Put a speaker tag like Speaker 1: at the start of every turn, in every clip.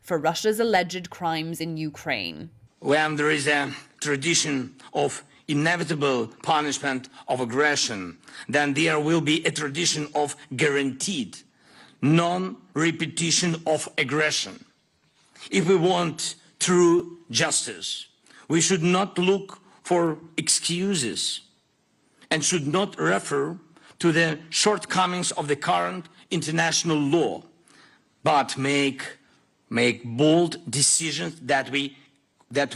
Speaker 1: for Russia's alleged crimes in Ukraine.
Speaker 2: When there is a tradition of inevitable punishment of aggression, then there will be a tradition of guaranteed non-repetition of aggression. If we want true justice, we should not look for excuses and should not refer to the shortcomings of the current international law, but make bold decisions that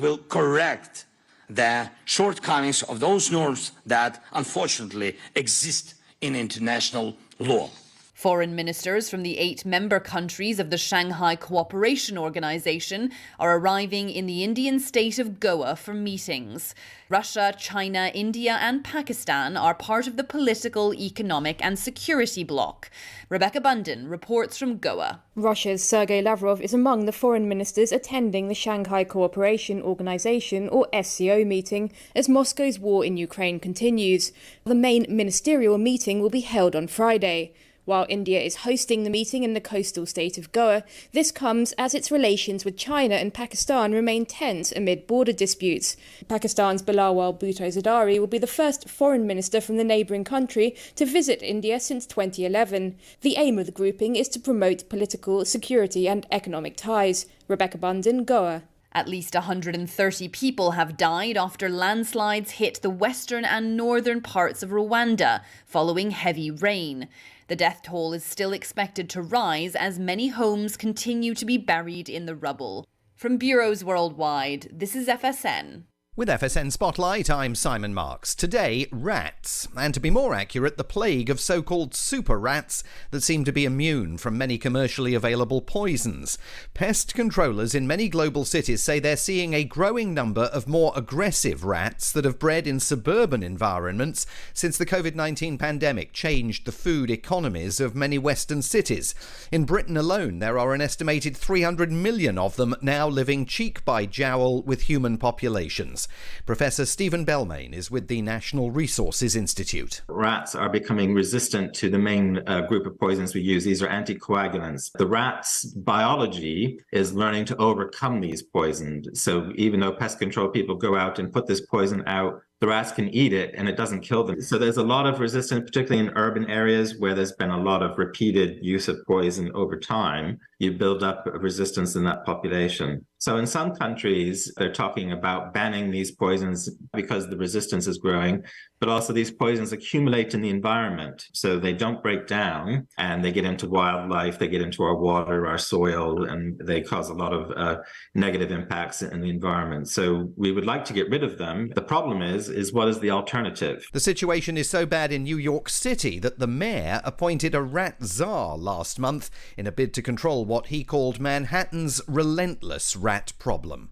Speaker 2: will correct the shortcomings of those norms that unfortunately exist in international law.
Speaker 1: Foreign ministers from the 8 member countries of the Shanghai Cooperation Organization are arriving in the Indian state of Goa for meetings. Russia, China, India and Pakistan are part of the political, economic and security bloc. Rebecca Bundin reports from Goa.
Speaker 3: Russia's Sergei Lavrov is among the foreign ministers attending the Shanghai Cooperation Organization, or SCO, meeting as Moscow's war in Ukraine continues. The main ministerial meeting will be held on Friday. While India is hosting the meeting in the coastal state of Goa, this comes as its relations with China and Pakistan remain tense amid border disputes. Pakistan's Bilawal Bhutto Zardari will be the first foreign minister from the neighbouring country to visit India since 2011. The aim of the grouping is to promote political, security and economic ties. Rebecca Bundin, Goa.
Speaker 1: At least 130 people have died after landslides hit the western and northern parts of Rwanda following heavy rain. The death toll is still expected to rise as many homes continue to be buried in the rubble. From bureaus worldwide, this is FSN.
Speaker 4: With FSN Spotlight, I'm Simon Marks. Today, rats, and to be more accurate, the plague of so-called super rats that seem to be immune from many commercially available poisons. Pest controllers in many global cities say they're seeing a growing number of more aggressive rats that have bred in suburban environments since the COVID-19 pandemic changed the food economies of many Western cities. In Britain alone, there are an estimated 300 million of them now living cheek by jowl with human populations. Professor Stephen Belmain is with the National Resources Institute.
Speaker 5: Rats are becoming resistant to the main group of poisons we use. These are anticoagulants. The rat's biology is learning to overcome these poisons. So even though pest control people go out and put this poison out, the rats can eat it and it doesn't kill them. So there's a lot of resistance, particularly in urban areas where there's been a lot of repeated use of poison over time. You build up a resistance in that population. So in some countries, they're talking about banning these poisons because the resistance is growing, but also these poisons accumulate in the environment. So they don't break down and they get into wildlife, they get into our water, our soil, and they cause a lot of negative impacts in the environment. So we would like to get rid of them. The problem is what is the alternative?
Speaker 4: The situation is so bad in New York City that the mayor appointed a rat czar last month in a bid to control what he called Manhattan's relentless rat problem.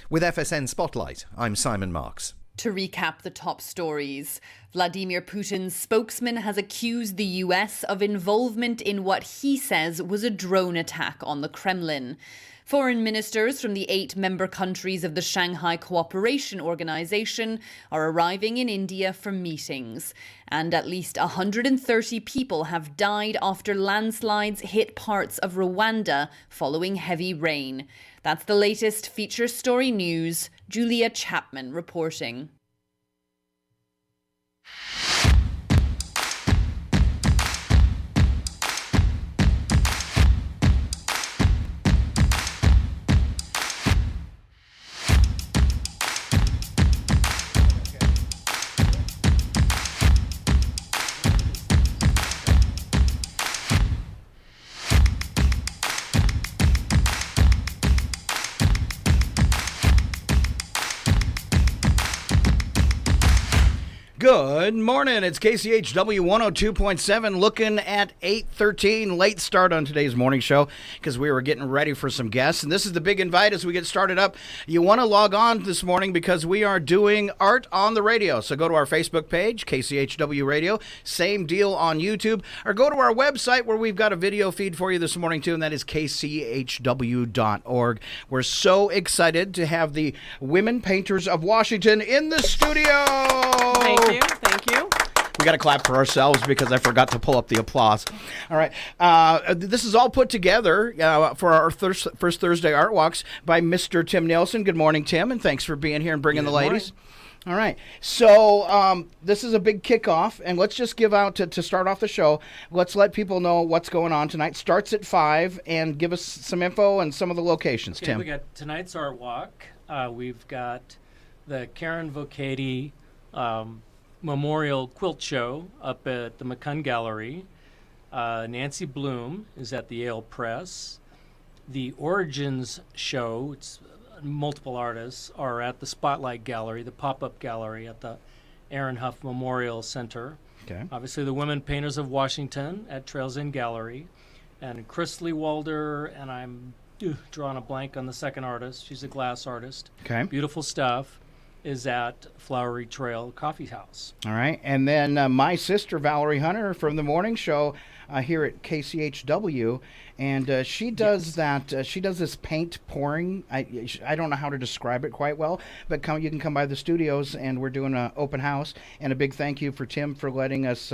Speaker 4: With FSN Spotlight, I'm Simon Marks.
Speaker 1: To recap the top stories, Vladimir Putin's spokesman has accused the US of involvement in what he says was a drone attack on the Kremlin. Foreign ministers from the 8 member countries of the Shanghai Cooperation Organization are arriving in India for meetings. And at least 130 people have died after landslides hit parts of Rwanda following heavy rain. That's the latest feature story news. Julia Chapman reporting.
Speaker 6: Good morning. It's KCHW 102.7 looking at 8:13. Late start on today's morning show because we were getting ready for some guests. And this is the big invite as we get started up. You want to log on this morning because we are doing art on the radio. So go to our Facebook page, KCHW Radio. Same deal on YouTube. Or go to our website where we've got a video feed for you this morning too. And that is kchw.org. We're so excited to have the Women Painters of Washington in the studio.
Speaker 7: Thank you.
Speaker 6: We got to clap for ourselves because I forgot to pull up the applause. All right. This is all put together for our first Thursday Art Walks by Mr. Tim Nielsen. Good morning, Tim, and thanks for being here and bringing the ladies. All right. So this is a big kickoff, and let's just give out to start off the show. Let's let people know what's going on tonight. Starts at 5, and give us some info and some of the locations,
Speaker 7: Okay,
Speaker 6: Tim.
Speaker 7: we got tonight's art walk. We've got the Karen Vocati Memorial Quilt Show up at the McCunn Gallery. Nancy Bloom is at the Yale Press. The Origins Show, it's multiple artists, are at the Spotlight Gallery, the pop-up gallery at the Aaron Huff Memorial Center.
Speaker 6: Okay.
Speaker 7: Obviously, the Women Painters of Washington at Trails End Gallery. And Chris Lee Walder, and I'm drawing a blank on the second artist. She's a glass artist.
Speaker 6: Okay.
Speaker 7: Beautiful stuff. Is at Flowery Trail Coffee House.
Speaker 6: All right. And then my sister, Valerie Hunter, from the morning show here at KCHW. And she does that. She does this paint pouring. I don't know how to describe it quite well, but you can come by the studios, and we're doing an open house. And a big thank you for Tim for letting us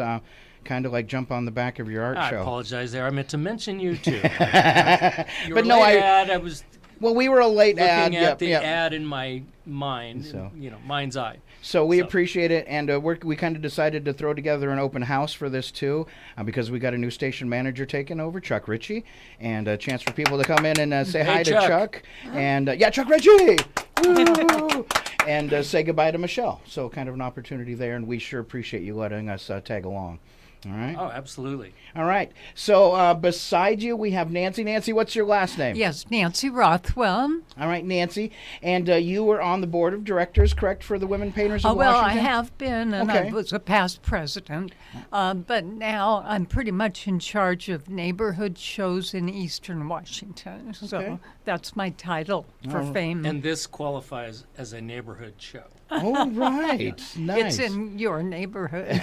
Speaker 6: kind of like jump on the back of your art
Speaker 7: I
Speaker 6: show.
Speaker 7: apologize there. I meant to mention you too.
Speaker 6: But no,
Speaker 7: I was
Speaker 6: well, we were a late ad.
Speaker 7: looking at the ad in my mind,
Speaker 6: So.
Speaker 7: mind's eye.
Speaker 6: So we appreciate it, and we kind of decided to throw together an open house for this too, because we got a new station manager taking over, Chuck Ritchie, and a chance for people to come in and say hi to Chuck, and Chuck Ritchie, woo! And say goodbye to Michelle. So kind of an opportunity there, and we sure appreciate you letting us tag along. All right.
Speaker 7: Oh, absolutely.
Speaker 6: All right. So beside you, we have Nancy. Nancy, what's your last name?
Speaker 8: Yes, Nancy Rothwell.
Speaker 6: All right, Nancy. And you were on the board of directors, correct, for the Women Painters of
Speaker 8: Well, I
Speaker 6: Washington?
Speaker 8: have been, and
Speaker 6: Okay.
Speaker 8: I was a past president. But now I'm pretty much in charge of neighborhood shows in Eastern Washington. So
Speaker 6: Okay.
Speaker 8: that's my title for fame.
Speaker 7: And this qualifies as a neighborhood show.
Speaker 6: Oh, right. Nice.
Speaker 8: It's in your neighborhood.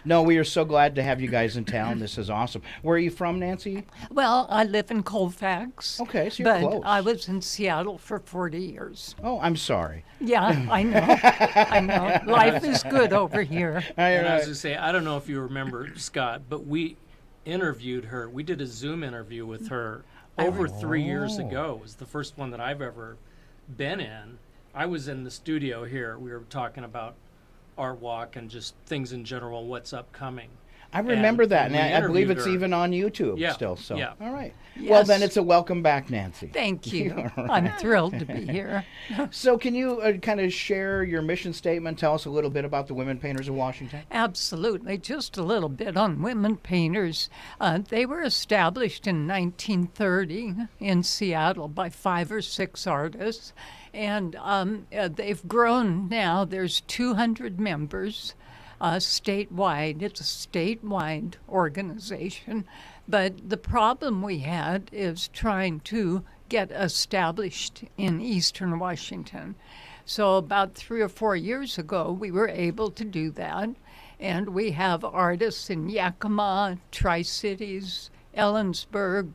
Speaker 6: No, we are so glad to have you guys in town. This is awesome. Where are you from, Nancy?
Speaker 8: Well, I live in Colfax.
Speaker 6: Okay, so you're
Speaker 8: but
Speaker 6: close.
Speaker 8: I was in Seattle for 40 years.
Speaker 6: Oh, I'm sorry.
Speaker 8: Yeah, I know. I know. Life is good over here.
Speaker 7: And I was going to say, I don't know if you remember, Scott, but we interviewed her. We did a Zoom interview with her over 3 years ago. It was the first one that I've ever been in. I was in the studio here. We were talking about Art Walk and just things in general, what's upcoming.
Speaker 6: I remember that,
Speaker 7: we
Speaker 6: and I believe
Speaker 7: interviewed
Speaker 6: it's
Speaker 7: her.
Speaker 6: even on YouTube
Speaker 7: Yeah,
Speaker 6: still. So,
Speaker 7: yeah.
Speaker 6: all right. Well,
Speaker 8: Yes.
Speaker 6: then it's a welcome back, Nancy.
Speaker 8: Thank you. I'm thrilled to be here.
Speaker 6: So, can you kind of share your mission statement? Tell us a little bit about the Women Painters of Washington.
Speaker 8: Absolutely. Just a little bit on women painters. They were established in 1930 in Seattle by 5 or 6 artists. And they've grown now. There's 200 members statewide. It's a statewide organization. But the problem we had is trying to get established in Eastern Washington. So about 3 or 4 years ago, we were able to do that. And we have artists in Yakima, Tri-Cities, Ellensburg,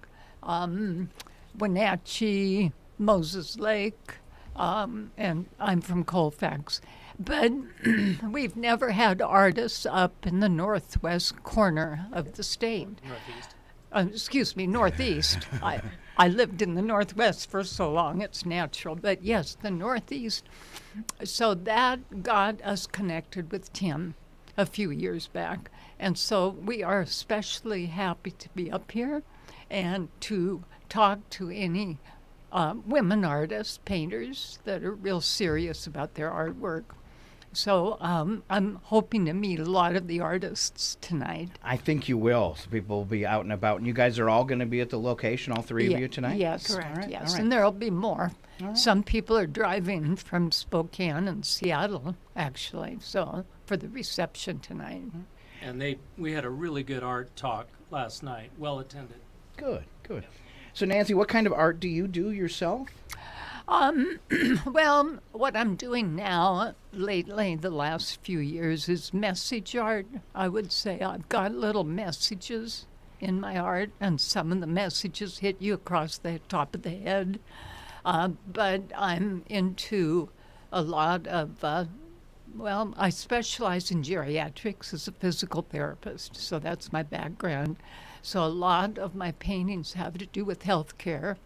Speaker 8: Wenatchee, Moses Lake, and I'm from Colfax. But we've never had artists up in the northwest corner of the state. Northeast. I lived in the Northwest for so long, it's natural. But yes, the Northeast. So that got us connected with Tim a few years back. And so we are especially happy to be up here and to talk to any women artists, painters that are real serious about their artwork. So I'm hoping to meet a lot of the artists tonight.
Speaker 6: I think you will. So people will be out and about. And you guys are all going to be at the location, all three of you tonight?
Speaker 8: Yes,
Speaker 6: All right,
Speaker 8: yes.
Speaker 6: all right.
Speaker 8: And there'll be more. Some people are driving from Spokane and Seattle, actually, so for the reception tonight.
Speaker 7: And we had a really good art talk last night, well attended.
Speaker 6: Good, good. So, Nancy, what kind of art do you do yourself?
Speaker 8: Well, what I'm doing now lately, the last few years, is message art. I would say I've got little messages in my art, and some of the messages hit you across the top of the head. But I'm into a lot of Well, I specialize in geriatrics as a physical therapist, so that's my background. So a lot of my paintings have to do with healthcare.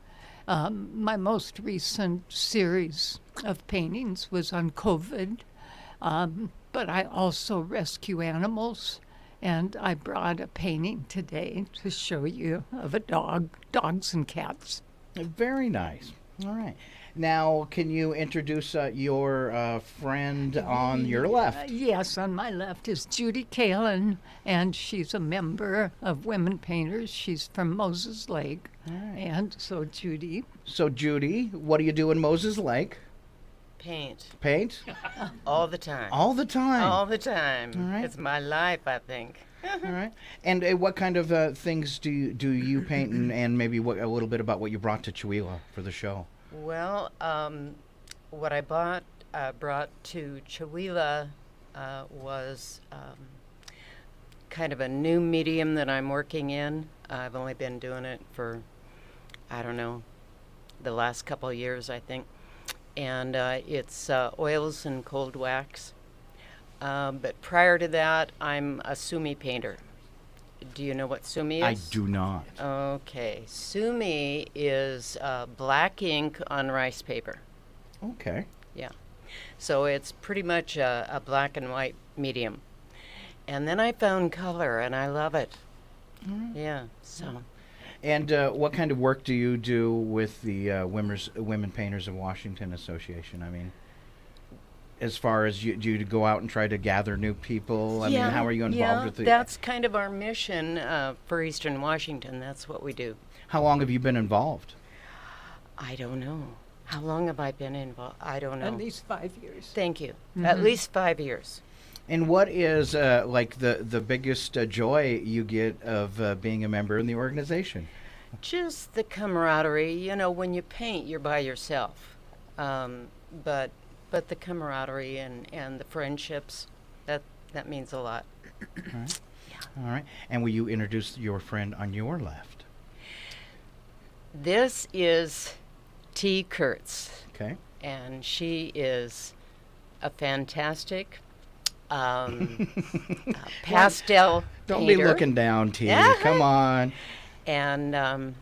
Speaker 8: My most recent series of paintings was on COVID, but I also rescue animals. And I brought a painting today to show you of a dog, dogs and cats.
Speaker 6: Very nice. All right. Now, can you introduce your friend on your left?
Speaker 8: Yes, on my left is Judy Kalin, and she's a member of Women Painters. She's from Moses Lake.
Speaker 6: All right.
Speaker 8: And so, Judy.
Speaker 6: So, Judy, what do you do in Moses Lake?
Speaker 9: Paint.
Speaker 6: Paint?
Speaker 9: All the time.
Speaker 6: All the time.
Speaker 9: All the time.
Speaker 6: All right.
Speaker 9: It's my life, I think.
Speaker 6: All right. And what kind of things do you paint, and maybe a little bit about what you brought to Chihuahua for the show?
Speaker 9: Well, what I brought to Chihuahua was kind of a new medium that I'm working in. I've only been doing it for, I don't know, the last couple of years, I think. And it's oils and cold wax. But prior to that, I'm a sumi painter. Do you know what sumi is?
Speaker 6: I do not.
Speaker 9: Okay. Sumi is black ink on rice paper.
Speaker 6: Okay.
Speaker 9: Yeah. So it's pretty much a black and white medium. And then I found color, and I love it. Yeah. So.
Speaker 6: And what kind of work do you do with the Women Painters of Washington Association? I mean, as far as do you go out and try to gather new people? I mean, how are you involved with the...
Speaker 9: That's kind of our mission for Eastern Washington. That's what we do.
Speaker 6: How long have you been involved?
Speaker 9: I don't know. How long have I been involved? I don't know.
Speaker 8: At least 5 years.
Speaker 9: Thank you. At least 5 years.
Speaker 6: And what is like the biggest joy you get of being a member in the organization?
Speaker 9: Just the camaraderie. You know, when you paint, you're by yourself. But the camaraderie and the friendships, that means a lot.
Speaker 6: All right. Yeah. All right. And will you introduce your friend on your left?
Speaker 9: This is T. Kurtz.
Speaker 6: Okay.
Speaker 9: And she is a fantastic pastel
Speaker 6: Don't
Speaker 9: painter.
Speaker 6: be looking down, T. Come on.
Speaker 9: And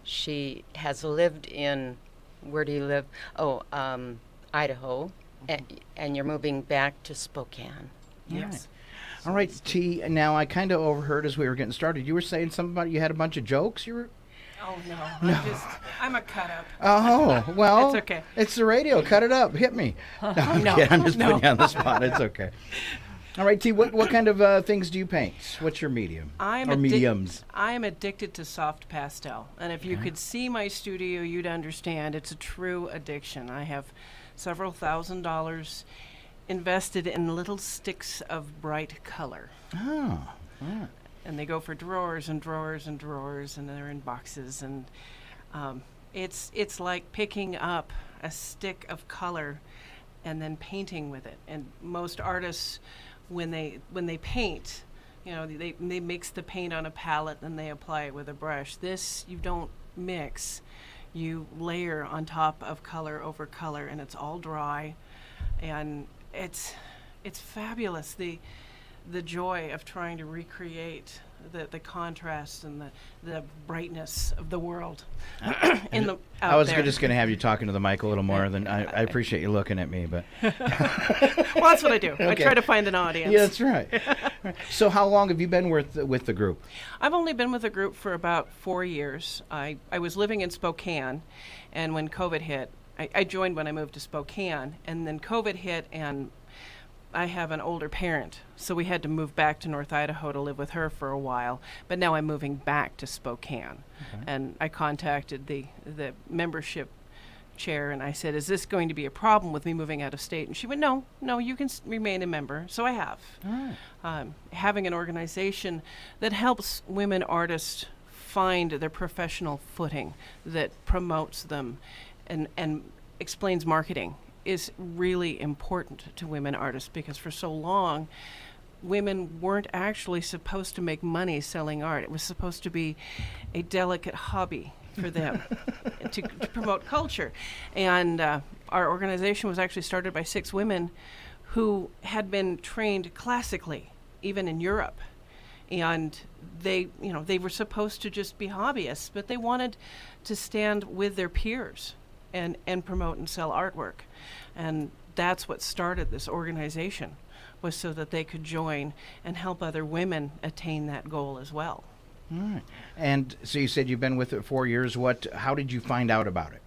Speaker 9: she has lived in, where do you live? Oh, Idaho. And you're moving back to Spokane.
Speaker 6: Yes. All right, T. Now, I kind of overheard as we were getting started. You were saying something about you had a bunch of jokes. You were.
Speaker 10: Oh no, I'm a cut up.
Speaker 6: Oh well.
Speaker 10: It's okay.
Speaker 6: It's the radio. Cut it up. Hit me. No, I'm kidding. I'm just putting you on the spot. It's okay. All right, T. What kind of things do you paint? What's your medium? Mediums?
Speaker 10: I am addicted to soft pastel, and if you could see my studio, you'd understand it's a true addiction. I have several $1,000s invested in little sticks of bright color.
Speaker 6: Oh. All right.
Speaker 10: And they go for drawers and drawers and drawers, and they're in boxes. And it's like picking up a stick of color and then painting with it. And most artists, when they paint, you know, they mix the paint on a palette and they apply it with a brush. This you don't mix. You layer on top of color over color, and it's all dry, and it's fabulous. The joy of trying to recreate the contrast and the brightness of the world
Speaker 6: I was just going to have you talking to the mic a little more than I appreciate you looking at me, but
Speaker 10: well, that's what I do. Okay. I try to find an audience.
Speaker 6: Yeah, that's right. So how long have you been with the group?
Speaker 10: I've only been with the group for about 4 years. I was living in Spokane, and when COVID hit, I joined when I moved to Spokane, and then COVID hit, and I have an older parent, so we had to move back to North Idaho to live with her for a while. But now I'm moving back to Spokane, and I contacted the membership chair, and I said, "Is this going to be a problem with me moving out of state?" And she went, "No, you can remain a member." So I have. Having an organization that helps women artists find their professional footing, that promotes them, and explains marketing, is really important to women artists, because for so long women weren't actually supposed to make money selling art. It was supposed to be a delicate hobby for them to promote culture. And our organization was actually started by 6 women who had been trained classically, even in Europe. And they were supposed to just be hobbyists, but they wanted to stand with their peers and promote and sell artwork. And that's what started this organization, was so that they could join and help other women attain that goal as well.
Speaker 6: All right. And so you said you've been with it 4 years. How did you find out about it?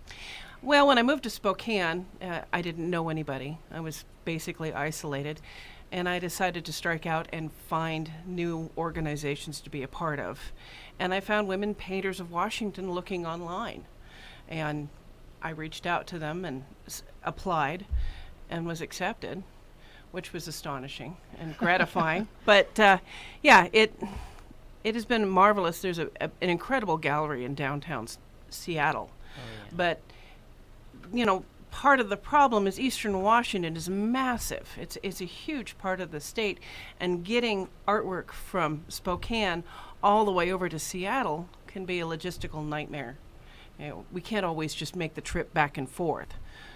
Speaker 10: Well, when I moved to Spokane, I didn't know anybody. I was basically isolated. And I decided to strike out and find new organizations to be a part of. And I found Women Painters of Washington looking online. And I reached out to them and applied and was accepted, which was astonishing and gratifying. But yeah, it has been marvelous. There's an incredible gallery in downtown Seattle. Oh, yeah. But, part of the problem is Eastern Washington is massive. It's a huge part of the state, and getting artwork from Spokane all the way over to Seattle can be a logistical nightmare. We can't always just make the trip back and forth.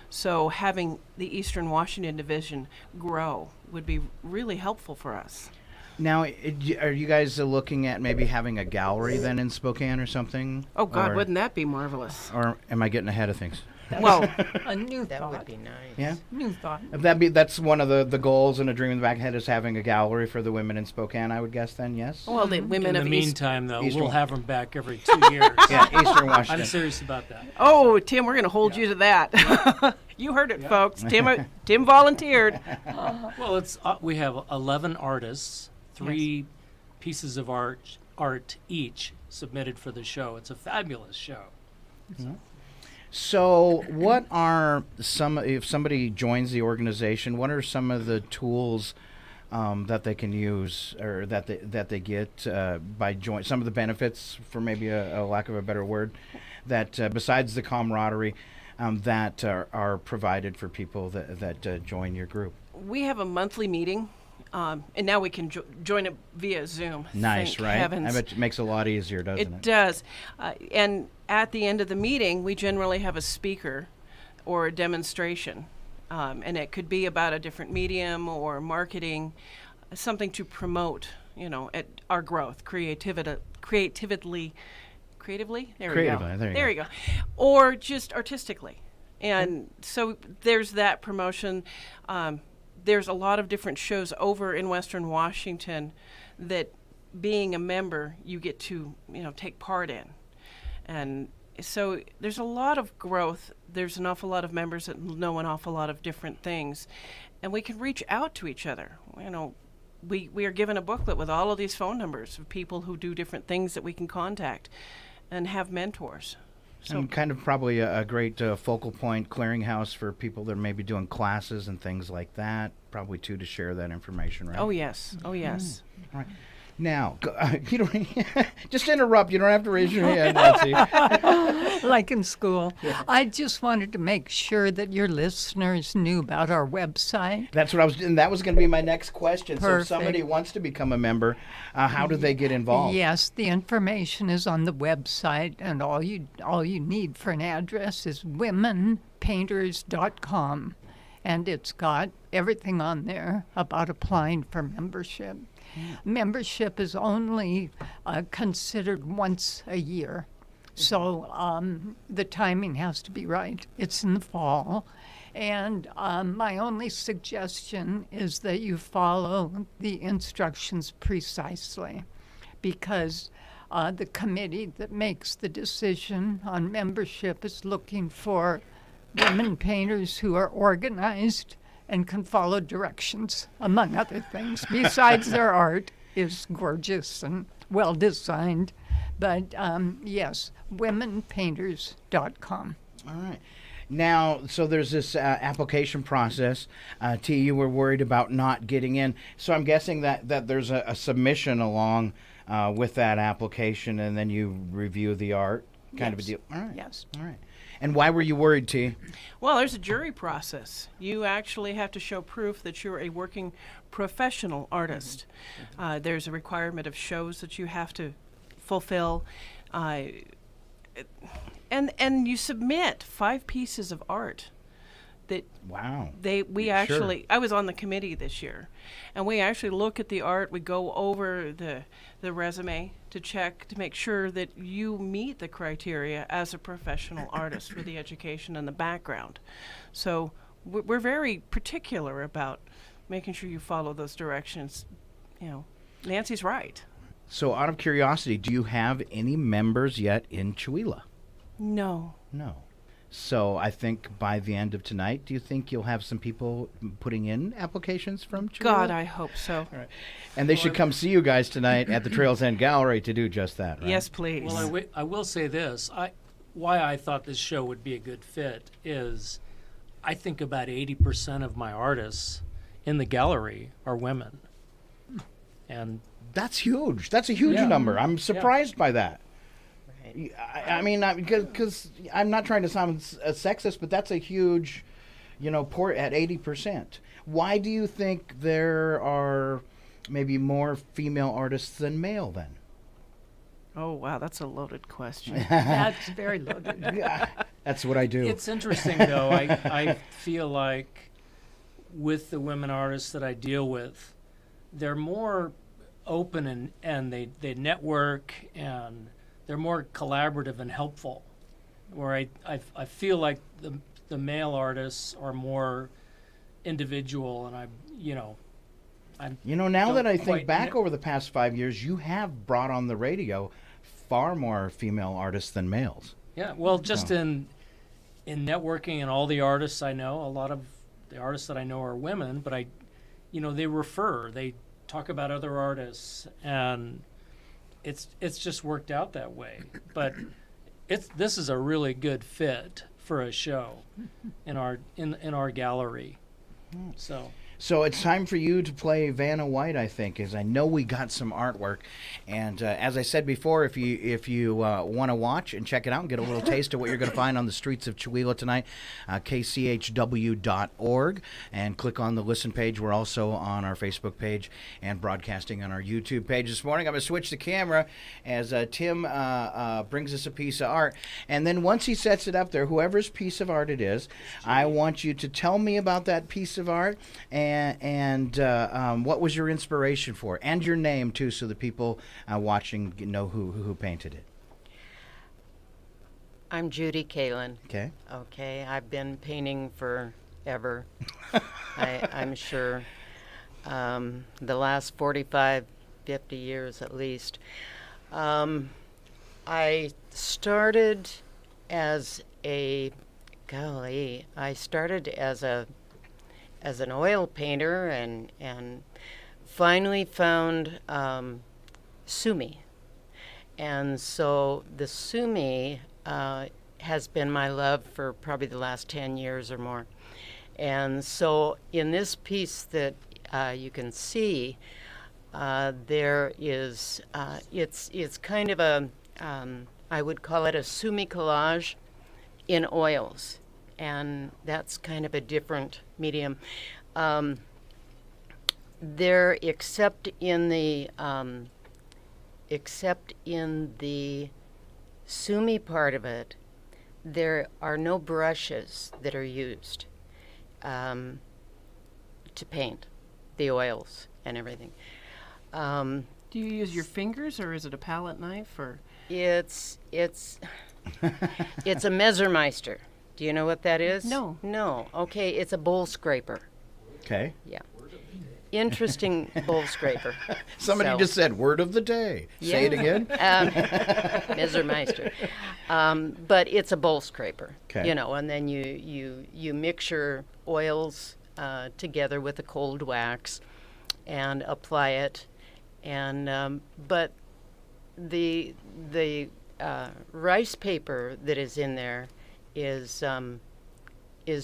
Speaker 10: So having the Eastern Washington division grow would be really helpful for us.
Speaker 6: Now, are you guys looking at maybe having a gallery then in Spokane or something?
Speaker 10: Oh, God, wouldn't that be marvelous?
Speaker 6: Or am I getting ahead of things?
Speaker 10: Well,
Speaker 8: a new
Speaker 9: That
Speaker 8: thought.
Speaker 9: would be nice.
Speaker 6: Yeah?
Speaker 8: New thought.
Speaker 6: That's one of the goals and a dream in the back of the head, is having a gallery for the women in Spokane, I would guess then, yes?
Speaker 10: well, the women
Speaker 7: In
Speaker 10: of
Speaker 7: the
Speaker 10: East.
Speaker 7: meantime, though,
Speaker 6: Eastern-
Speaker 7: we'll have them back every 2 years.
Speaker 6: Yeah, Eastern Washington.
Speaker 7: I'm serious about that.
Speaker 10: Oh, Tim, we're going to hold you to that. You heard it, folks. Tim volunteered.
Speaker 7: Well, we have 11 artists, 3 pieces of art each submitted for the show. It's a fabulous show.
Speaker 6: Mm-hmm. So, what are if somebody joins the organization, what are some of the tools that they can use, or that they get by joining? Some of the benefits, for maybe a lack of a better word, that besides the camaraderie, that are provided for people that join your group.
Speaker 10: We have a monthly meeting, and now we can join it via Zoom.
Speaker 6: Nice,
Speaker 10: Thank
Speaker 6: right?
Speaker 10: heavens.
Speaker 6: I bet it makes it a lot easier, doesn't it?
Speaker 10: It does. And at the end of the meeting, we generally have a speaker or a demonstration. And it could be about a different medium or marketing, something to promote, at our growth, creatively. There you go. Or just artistically. And so there's that promotion. There's a lot of different shows over in Western Washington that, being a member, you get to, take part in. And so there's a lot of growth. There's an awful lot of members that know an awful lot of different things. And we can reach out to each other. We are given a booklet with all of these phone numbers of people who do different things that we can contact and have mentors. So
Speaker 6: And kind of probably a great focal point, clearinghouse for people that are maybe doing classes and things like that. Probably, too, to share that information, right?
Speaker 10: Oh, yes. Oh, yes.
Speaker 6: All right. Now, you don't just interrupt. You don't have to raise your hand, Nancy.
Speaker 8: Like in school. I just wanted to make sure that your listeners knew about our website.
Speaker 6: That's what and that was going to be my next question. So if
Speaker 8: Perfect.
Speaker 6: somebody wants to become a member, how do they get involved?
Speaker 8: Yes, the information is on the website, and all you need for an address is womenpainters.com, and it's got everything on there about applying for membership. Membership is only considered once a year, so the timing has to be right. It's in the fall, and my only suggestion is that you follow the instructions precisely, because the committee that makes the decision on membership is looking for women painters who are organized and can follow directions, among other things. Besides, their art is gorgeous and well designed. But yes, womenpainters.com.
Speaker 6: All right. Now, so there's this application process. T, you were worried about not getting in. So I'm guessing that there's a submission along with that application, and then you review the art, kind of a deal. All right.
Speaker 8: Yes.
Speaker 6: All right. And why were you worried, T?
Speaker 10: Well, there's a jury process. You actually have to show proof that you're a working professional artist. There's a requirement of shows that you have to fulfill. And you submit 5 pieces of art that
Speaker 6: Wow.
Speaker 10: we
Speaker 6: Sure.
Speaker 10: actually, I was on the committee this year, and we actually look at the art. We go over the resume to check to make sure that you meet the criteria as a professional artist with the education and the background. So we're very particular about making sure you follow those directions. Nancy's right.
Speaker 6: So, out of curiosity, do you have any members yet in Chewelah?
Speaker 10: No.
Speaker 6: No. So, I think by the end of tonight, do you think you'll have some people putting in applications from Chewelah?
Speaker 10: God, I hope so.
Speaker 6: All right. And they should come see you guys tonight at the Trails End Gallery to do just that, right?
Speaker 10: Yes, please.
Speaker 7: Well, I will say this. Why I thought this show would be a good fit is I think about 80% of my artists in the gallery are women. And
Speaker 6: That's huge. That's a huge
Speaker 7: Yeah.
Speaker 6: number. I'm surprised by that.
Speaker 9: Right.
Speaker 6: I mean, because I'm not trying to sound sexist, but that's a huge, port at 80%. Why do you think there are maybe more female artists than male then?
Speaker 10: Oh, wow, that's a loaded question.
Speaker 8: That's very loaded.
Speaker 6: Yeah, that's what I do.
Speaker 7: it's interesting, though. I feel like with the women artists that I deal with, they're more open and they network and they're more collaborative and helpful. Where I feel like the male artists are more individual, and
Speaker 6: Now
Speaker 7: don't
Speaker 6: that I
Speaker 7: quite
Speaker 6: think back
Speaker 7: kn-
Speaker 6: over the past 5 years, you have brought on the radio far more female artists than males.
Speaker 7: yeah. Well, just
Speaker 6: Oh.
Speaker 7: in networking and all the artists I know, a lot of the artists that I know are women, but they refer, they talk about other artists, and it's just worked out that way. But this is a really good fit for a show in our gallery.
Speaker 6: So it's time for you to play Vanna White, I think, as I know we got some artwork. And as I said before, if you want to watch and check it out and get a little taste of what you're going to find on the streets of Chewelah tonight, kchw.org, and click on the listen page. We're also on our Facebook page and broadcasting on our YouTube page this morning. I'm going to switch the camera as Tim brings us a piece of art. And then once he sets it up there, whoever's piece of art it is, I want you to tell me about that piece of art and what was your inspiration for it, and your name too, so the people watching know who painted it.
Speaker 9: I'm Judy Kalin.
Speaker 6: Okay.
Speaker 9: Okay, I've been painting forever. I'm sure the last 45, 50 years at least. I started as an oil painter and finally found sumi. And so the sumi has been my love for probably the last 10 years or more. And so in this piece that you can see, there is, it's kind of a, I would call it a sumi collage in oils. And that's kind of a different medium. There, except in the sumi part of it, there are no brushes that are used to paint the oils and everything.
Speaker 10: Do you use your fingers, or is it a palette knife, or?
Speaker 9: It's a Messermeister. Do you know what that is?
Speaker 10: No.
Speaker 9: No. Okay, it's a bowl scraper.
Speaker 6: Okay.
Speaker 9: Yeah. Interesting bowl scraper.
Speaker 6: Somebody just said word of the day. Say it again.
Speaker 9: Messermeister. But it's a bowl scraper.
Speaker 6: 'Kay.
Speaker 9: And then you mix your oils together with a cold wax and apply it. And but the rice paper that is in there is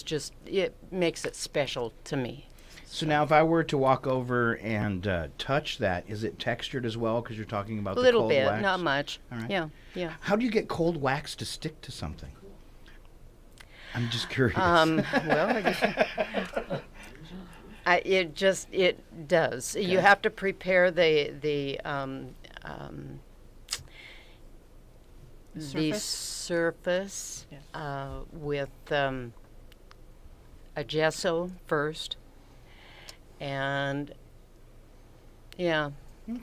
Speaker 9: just, it makes it special to me.
Speaker 6: So now if I were to walk over and touch that, is it textured as well, because you're talking about
Speaker 9: A
Speaker 6: the
Speaker 9: little
Speaker 6: cold
Speaker 9: bit,
Speaker 6: wax?
Speaker 9: not much.
Speaker 6: All right.
Speaker 9: Yeah.
Speaker 6: How do you get cold wax to stick to something? I'm just curious.
Speaker 9: Well, it does. You have to prepare the surface
Speaker 10: Yeah.
Speaker 9: with a gesso first, and yeah,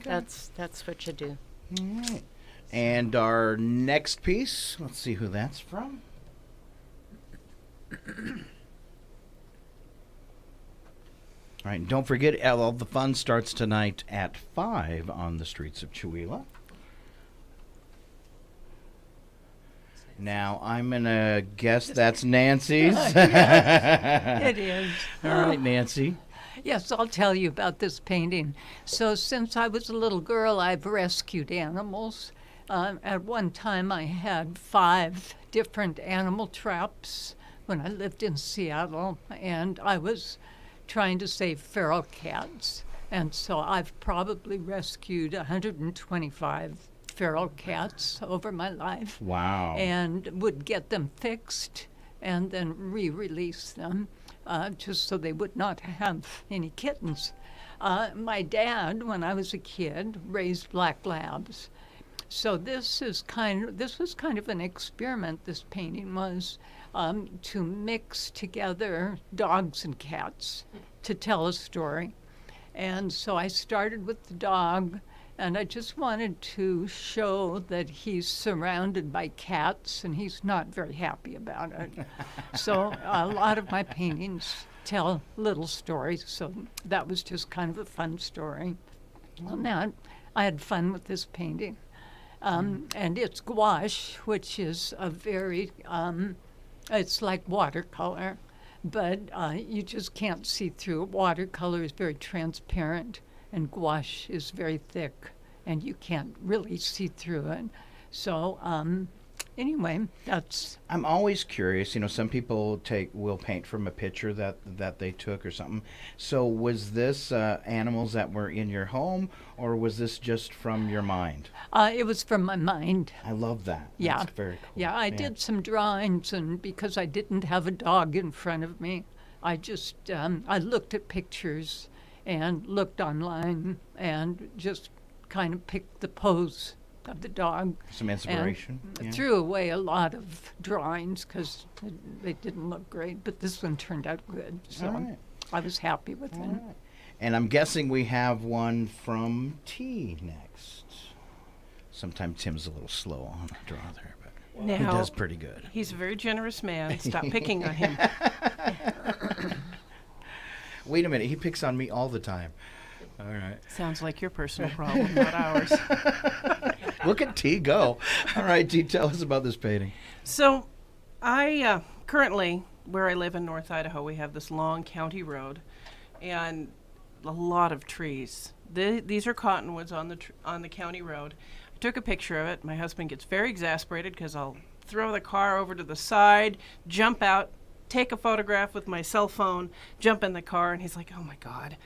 Speaker 9: that's what you do.
Speaker 6: All right. And our next piece, let's see who that's from. All right, and don't forget, all the fun starts tonight at 5 on the streets of Chewelah. Now, I'm going to guess that's Nancy's.
Speaker 8: It is.
Speaker 6: All right, Nancy.
Speaker 8: Yes, I'll tell you about this painting. So since I was a little girl, I've rescued animals. At one time, I had 5 different animal traps when I lived in Seattle, and I was trying to save feral cats. And so I've probably rescued 125 feral cats over my life.
Speaker 6: Wow.
Speaker 8: And would get them fixed and then re-release them just so they would not have any kittens. My dad, when I was a kid, raised black labs. So this was kind of an experiment, this painting was, to mix together dogs and cats to tell a story. And so I started with the dog, and I just wanted to show that he's surrounded by cats, and he's not very happy about it. So a lot of my paintings tell little stories, so that was just kind of a fun story. Well, now I had fun with this painting. And it's gouache, which is a very, it's like watercolor, but you just can't see through it. Watercolor is very transparent, and gouache is very thick, and you can't really see through it. So anyway, that's...
Speaker 6: I'm always curious. Some people will paint from a picture that they took or something. So was this animals that were in your home, or was this just from your mind?
Speaker 8: It was from my mind.
Speaker 6: I love that.
Speaker 8: Yeah.
Speaker 6: That's very cool.
Speaker 8: Yeah, I did some drawings, and because I didn't have a dog in front of me, I just, I looked at pictures and looked online and just kind of picked the pose of the dog.
Speaker 6: Some inspiration.
Speaker 8: And
Speaker 6: yeah.
Speaker 8: threw away a lot of drawings because they didn't look great, but this one turned out good. So
Speaker 6: All right.
Speaker 8: I was happy with it.
Speaker 6: All right. And I'm guessing we have one from T next. Sometimes Tim's a little slow on the draw there, but he does pretty good.
Speaker 10: He's a very generous man. Stop picking on him.
Speaker 6: Wait a minute, he picks on me all the time. All right.
Speaker 10: Sounds like your personal problem, not ours.
Speaker 6: Look at T go. All right, T, tell us about this painting.
Speaker 10: So I currently, where I live in North Idaho, we have this long county road and a lot of trees. These are cottonwoods on the county road. I took a picture of it. My husband gets very exasperated because I'll throw the car over to the side, jump out, take a photograph with my cell phone, jump in the car, and he's like, oh my God.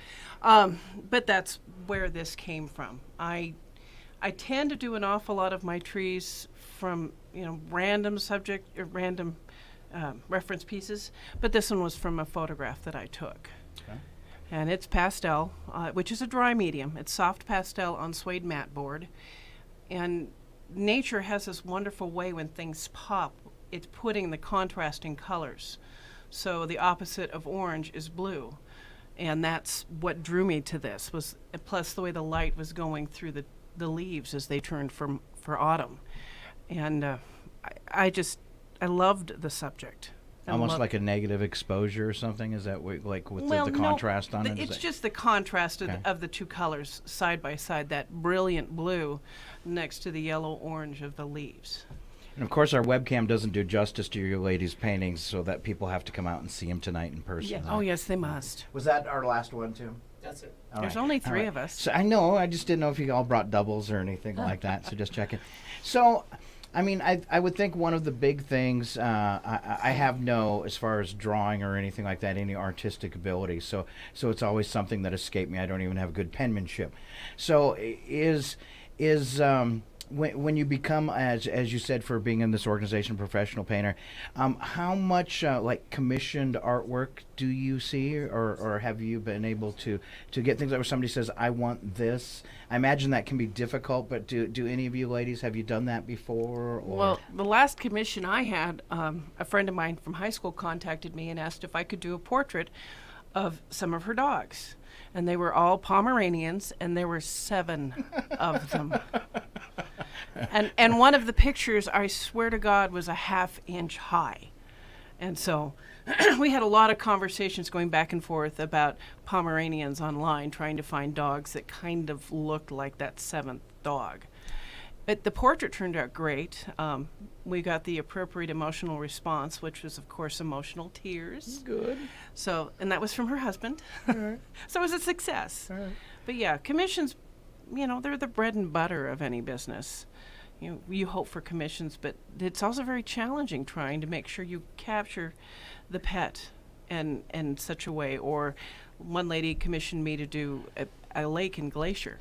Speaker 10: But that's where this came from. I tend to do an awful lot of my trees from random subject or random reference pieces, but this one was from a photograph that I took. Okay. And it's pastel, which is a dry medium. It's soft pastel on suede mat board. And nature has this wonderful way when things pop, it's putting the contrasting colors. So the opposite of orange is blue. And that's what drew me to this, was plus the way the light was going through the leaves as they turned for autumn. And I loved the subject.
Speaker 6: Almost like a negative exposure or something? Is that with the contrast on it?
Speaker 10: It's just the contrast of the two colors side by side, that brilliant blue next to the yellow-orange of the leaves.
Speaker 6: And of course, our webcam doesn't do justice to your ladies' paintings, so that people have to come out and see them tonight in person.
Speaker 10: Yeah. Oh, yes, they must.
Speaker 6: Was that our last one, too?
Speaker 11: That's it.
Speaker 10: There's only three of us.
Speaker 6: So I know. I just didn't know if you all brought doubles or anything like that, so just checking. So, I mean, I would think one of the big things, I have no, as far as drawing or anything like that, any artistic ability. So it's always something that escaped me. I don't even have good penmanship. So is when you become, as you said, for being in this organization, professional painter, how much like commissioned artwork do you see, or have you been able to get things like where somebody says, I want this? I imagine that can be difficult, but do any of you ladies, have you done that before? Or?
Speaker 10: Well, the last commission I had, a friend of mine from high school contacted me and asked if I could do a portrait of some of her dogs. And they were all Pomeranians, and there were 7 of them. And one of the pictures, I swear to God, was a ½ inch high. And so we had a lot of conversations going back and forth about Pomeranians online, trying to find dogs that kind of looked like that 7th dog. But the portrait turned out great. We got the appropriate emotional response, which was, of course, emotional tears.
Speaker 6: Good.
Speaker 10: So, and that was from her husband.
Speaker 6: Right.
Speaker 10: So it was a success.
Speaker 6: Right.
Speaker 10: But yeah, commissions, they're the bread and butter of any business. You hope for commissions, but it's also very challenging trying to make sure you capture the pet in such a way. Or one lady commissioned me to do a lake in Glacier,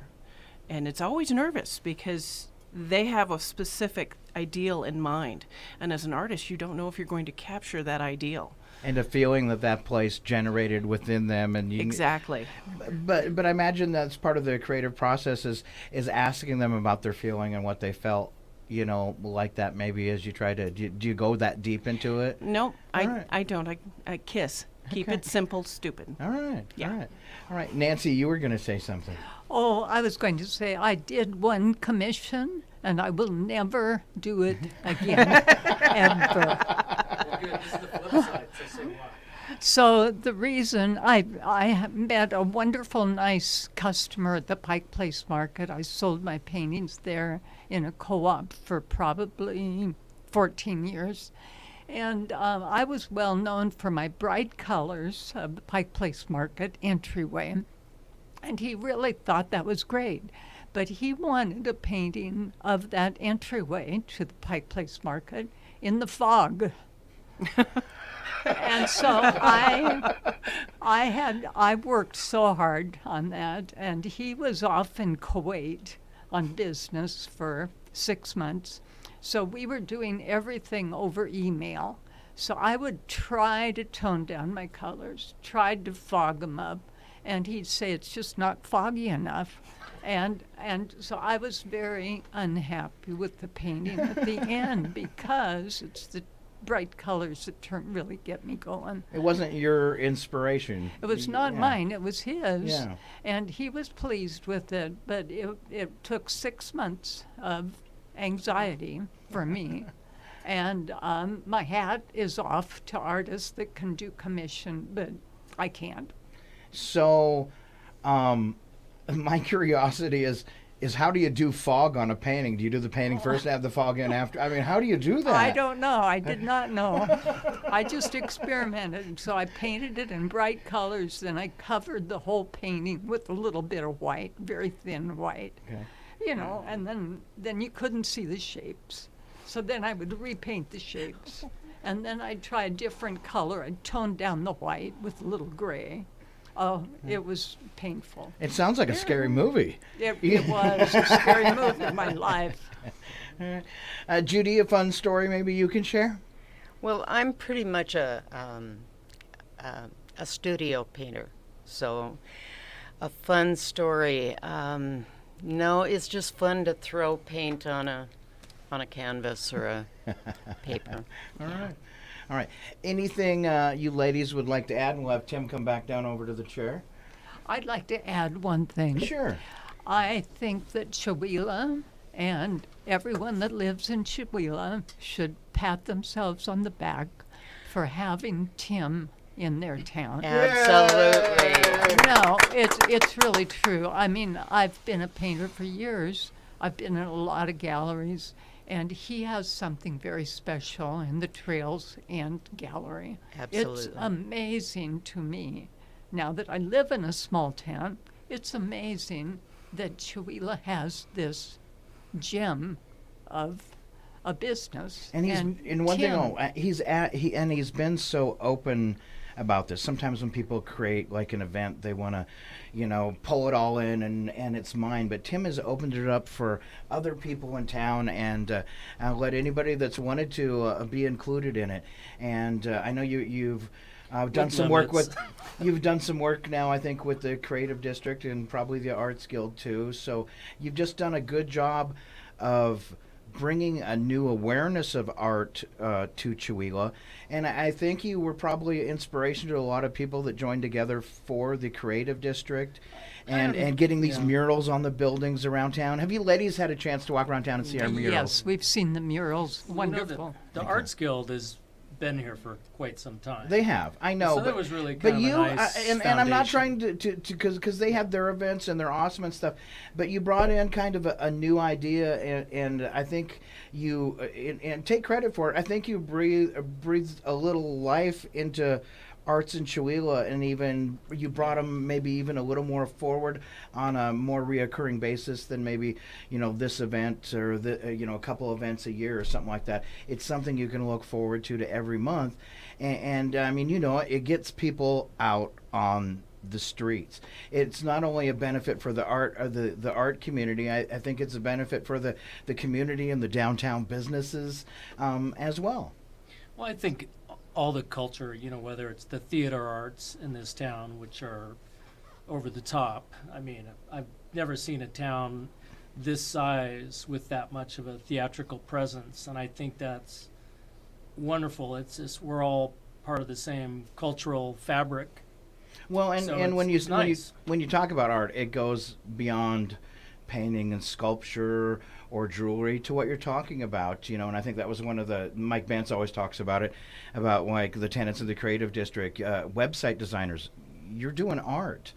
Speaker 10: and it's always nervous because they have a specific ideal in mind, and as an artist, you don't know if you're going to capture that ideal.
Speaker 6: And a feeling that place generated within them, and you
Speaker 10: Exactly.
Speaker 6: But I imagine that's part of the creative process is asking them about their feeling and what they felt, like that. Maybe as you try to, do you go that deep into it?
Speaker 10: No,
Speaker 6: right.
Speaker 10: I don't. I kiss. Keep it simple, stupid.
Speaker 6: All right.
Speaker 10: Yeah.
Speaker 6: All right. Nancy, you were going to say something.
Speaker 8: Oh, I was going to say I did one commission, and I will never do it again, ever.
Speaker 7: Well, good. This is the flip side, so say why.
Speaker 8: So the reason I met a wonderful, nice customer at the Pike Place Market. I sold my paintings there in a co-op for probably 14 years. And I was well known for my bright colors of the Pike Place Market entryway. And he really thought that was great. But he wanted a painting of that entryway to the Pike Place Market in the fog. And so I worked so hard on that, and he was off in Kuwait on business for 6 months. So we were doing everything over email. So I would try to tone down my colors, tried to fog them up, and he'd say it's just not foggy enough. And so I was very unhappy with the painting at the end because it's the bright colors that really get me going.
Speaker 6: It wasn't your inspiration.
Speaker 8: It was not mine, it was his.
Speaker 6: Yeah.
Speaker 8: And he was pleased with it, but it took 6 months of anxiety for me. And my hat is off to artists that can do commission, but I can't.
Speaker 6: So, my curiosity is how do you do fog on a painting? Do you do the painting first and have the fog in after? I mean, how do you do that?
Speaker 8: I don't know. I did not know. I just experimented. So I painted it in bright colors, then I covered the whole painting with a little bit of white, very thin white.
Speaker 6: Okay.
Speaker 8: And then you couldn't see the shapes. So then I would repaint the shapes. And then I'd try a different color. I'd tone down the white with a little gray. Oh, it was painful.
Speaker 6: It sounds like a scary movie.
Speaker 8: It was a scary movie in my life.
Speaker 6: Judy, a fun story maybe you can share?
Speaker 9: Well, I'm pretty much a studio painter, so a fun story. No, it's just fun to throw paint on a canvas or a paper.
Speaker 6: All right. Anything you ladies would like to add? And we'll have Tim come back down over to the chair.
Speaker 8: I'd like to add one thing.
Speaker 6: Sure.
Speaker 8: I think that Chewelah and everyone that lives in Chewelah should pat themselves on the back for having Tim in their town.
Speaker 9: Absolutely.
Speaker 8: No, it's really true. I mean, I've been a painter for years. I've been in a lot of galleries, and he has something very special in the Trails End Gallery.
Speaker 9: Absolutely.
Speaker 8: It's amazing to me. Now that I live in a small town, it's amazing that Chewelah has this gem of a business.
Speaker 6: And he's
Speaker 8: Tim,
Speaker 6: he's been so open about this. Sometimes when people create like an event, they want to, pull it all in and it's mine. But Tim has opened it up for other people in town and let anybody that's wanted to be included in it. And I know you've done some work you've done some work now, I think, with the Creative District and probably the Arts Guild too. So you've just done a good job of bringing a new awareness of art to Chewelah. And I think you were probably an inspiration to a lot of people that joined together for the Creative District and getting these murals on the buildings around town. Have you ladies had a chance to walk around town and see our murals?
Speaker 8: Yes, we've seen the murals. Wonderful.
Speaker 7: The Arts Guild has been here for quite some time.
Speaker 6: They have, I know.
Speaker 7: So that was really kind of a nice
Speaker 6: and I'm not trying
Speaker 7: foundation.
Speaker 6: to because they have their events and they're awesome and stuff, but you brought in kind of a new idea, and I think you and take credit for it. I think you breathed a little life into arts in Chewelah, and even you brought them maybe even a little more forward on a more reoccurring basis than maybe this event or a couple events a year or something like that. It's something you can look forward to every month, and I mean it gets people out on the streets. It's not only a benefit for the art community. I think it's a benefit for the community and the downtown businesses as well.
Speaker 7: Well, I think all the culture, whether it's the theater arts in this town, which are over the top. I mean, I've never seen a town this size with that much of a theatrical presence, and I think that's wonderful. It's just we're all part of the same cultural fabric.
Speaker 6: Well, and,
Speaker 7: So
Speaker 6: and when
Speaker 7: it's nice.
Speaker 6: when you talk about art, it goes beyond painting and sculpture or jewelry to what you're talking about, and I think that was one of the Mike Bance always talks about it, about like the tenants of the Creative District, website designers. You're doing art.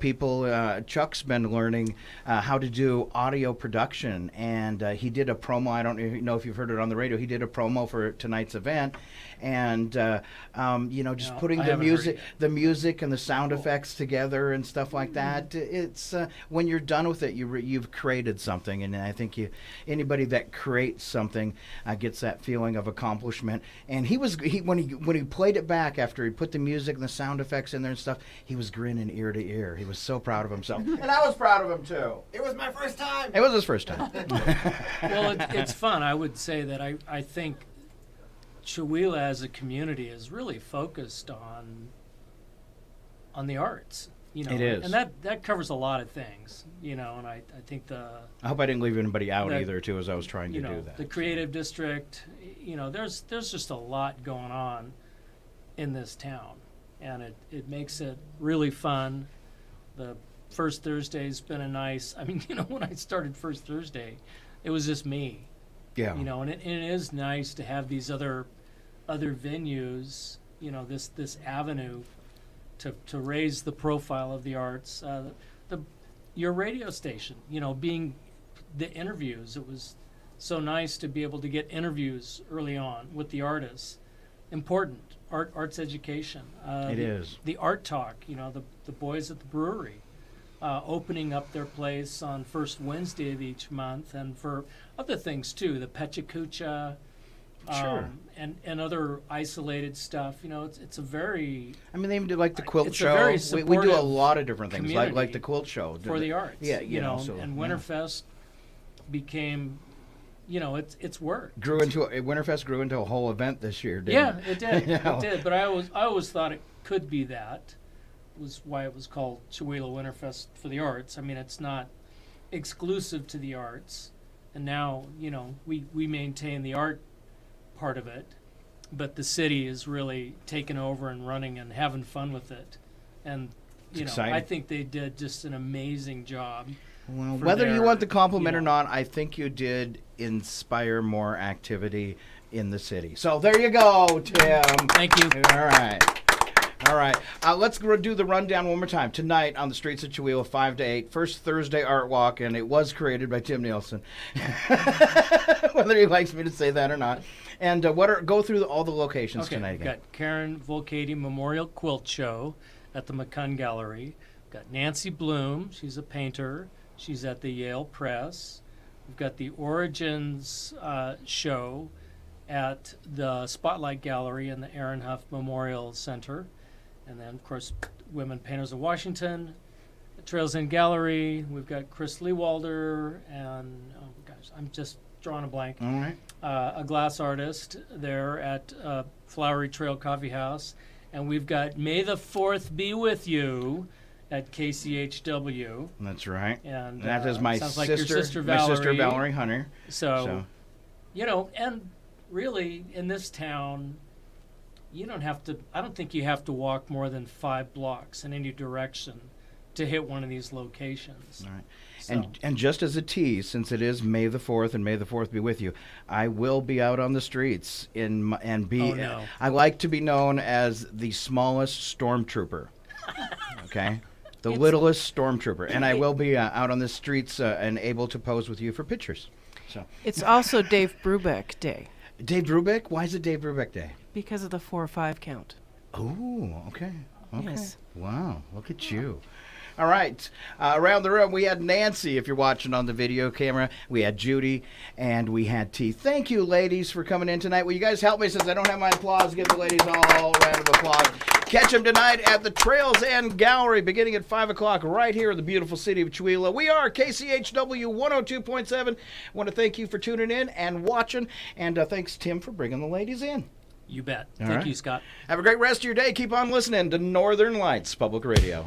Speaker 6: People, Chuck's been learning how to do audio production, and he did a promo. I don't know if you've heard it on the radio. He did a promo for tonight's event, and just putting the music and the sound effects together and stuff like that. It's when you're done with it, you've created something, and I think anybody that creates something gets that feeling of accomplishment. And when he played it back after he put the music and the sound effects in there and stuff, he was grinning ear to ear. He was so proud of himself, and I was proud of him too.
Speaker 11: It was my first time.
Speaker 6: It was his first time.
Speaker 7: Well, it's fun. I would say that I think Chewelah as a community is really focused on the arts. It
Speaker 6: is,
Speaker 7: and that covers a lot of things. And I think
Speaker 6: I hope I didn't leave anybody out either too, as I was trying to do that.
Speaker 7: The Creative District. There's just a lot going on in this town. And it makes it really fun. The First Thursday's been when I started First Thursday, it was just me.
Speaker 6: Yeah.
Speaker 7: And it is nice to have these other venues, this avenue to raise the profile of the arts. Your radio station, being the interviews, it was so nice to be able to get interviews early on with the artists. Important. Arts education.
Speaker 6: It is.
Speaker 7: The art talk, the boys at the brewery opening up their place on first Wednesday of each month, and for other things too, the Pechacucha,
Speaker 6: Sure.
Speaker 7: and other isolated stuff. It's a very...
Speaker 6: I mean, they even do like the quilt
Speaker 7: it's
Speaker 6: show.
Speaker 7: a very
Speaker 6: We do a
Speaker 7: supportive
Speaker 6: lot of different things, like
Speaker 7: community
Speaker 6: the quilt show.
Speaker 7: for the arts.
Speaker 6: Yeah,
Speaker 7: and Winterfest became... it's work.
Speaker 6: Winterfest grew into a whole event this year, didn't it?
Speaker 7: Yeah, it did. It did. But I always thought it could be that. Was why it was called Chewelah Winterfest for the Arts. I mean, it's not exclusive to the arts, and now we maintain the art part of it, but the city is really taking over and running and having fun with it, and I think they did just an amazing job.
Speaker 6: Well, whether you want the compliment or not, I think you did inspire more activity in the city. So there you go, Tim.
Speaker 7: Thank you.
Speaker 6: All right. Let's do the rundown one more time. Tonight on the streets of Chewelah, 5 to 8, First Thursday Art Walk, and it was created by Tim Nielsen, whether he likes me to say that or not. And go through all the locations tonight
Speaker 7: We've
Speaker 6: again.
Speaker 7: got Karen Volcati Memorial Quilt Show at the McCunn Gallery. We've got Nancy Bloom. She's a painter. She's at the Yale Press. We've got the Origins show at the Spotlight Gallery in the Aaron Huff Memorial Center. And then, of course, Women Painters of Washington, Trails End Gallery. We've got Chris Lewalder and, oh gosh, I'm just drawing a blank.
Speaker 6: All right.
Speaker 7: A glass artist there at Flowery Trail Coffee House. And we've got May the 4th Be With You at KCHW.
Speaker 6: That's right.
Speaker 7: And
Speaker 6: that is my
Speaker 7: sounds
Speaker 6: sister,
Speaker 7: like your sister
Speaker 6: my sister
Speaker 7: Valerie.
Speaker 6: Valerie Hunter.
Speaker 7: So, you know, and really in this town, you don't have to, I don't think you have to walk more than 5 blocks in any direction to hit one of these locations.
Speaker 6: All right.
Speaker 7: So.
Speaker 6: And just as a tease, since it is May the 4th and May the 4th be with you, I will be out on the streets and be.
Speaker 7: Oh, no.
Speaker 6: I like to be known as the smallest stormtrooper. Okay, the littlest stormtrooper, and I will be out on the streets and able to pose with you for pictures. So
Speaker 10: It's also Dave Brubeck Day
Speaker 6: Dave Brubeck. Why is it Dave Brubeck Day?
Speaker 10: because of the 4 or 5 count.
Speaker 6: Oh, okay.
Speaker 10: Yes.
Speaker 6: Wow, look at you. All right. Around the room, we had Nancy, if you're watching on the video camera. We had Judy, and we had T. Thank you, ladies, for coming in tonight. Will you guys help me since I don't have my applause? Give the ladies all a round of applause. Catch them tonight at the Trails End Gallery, beginning at 5 o'clock, right here in the beautiful city of Chewelah. We are KCHW 102.7. Want to thank you for tuning in and watching, and thanks, Tim, for bringing the ladies in.
Speaker 7: You bet.
Speaker 6: All
Speaker 7: Thank
Speaker 6: right.
Speaker 7: you, Scott.
Speaker 6: Have a great rest of your day. Keep on listening to Northern Lights Public Radio.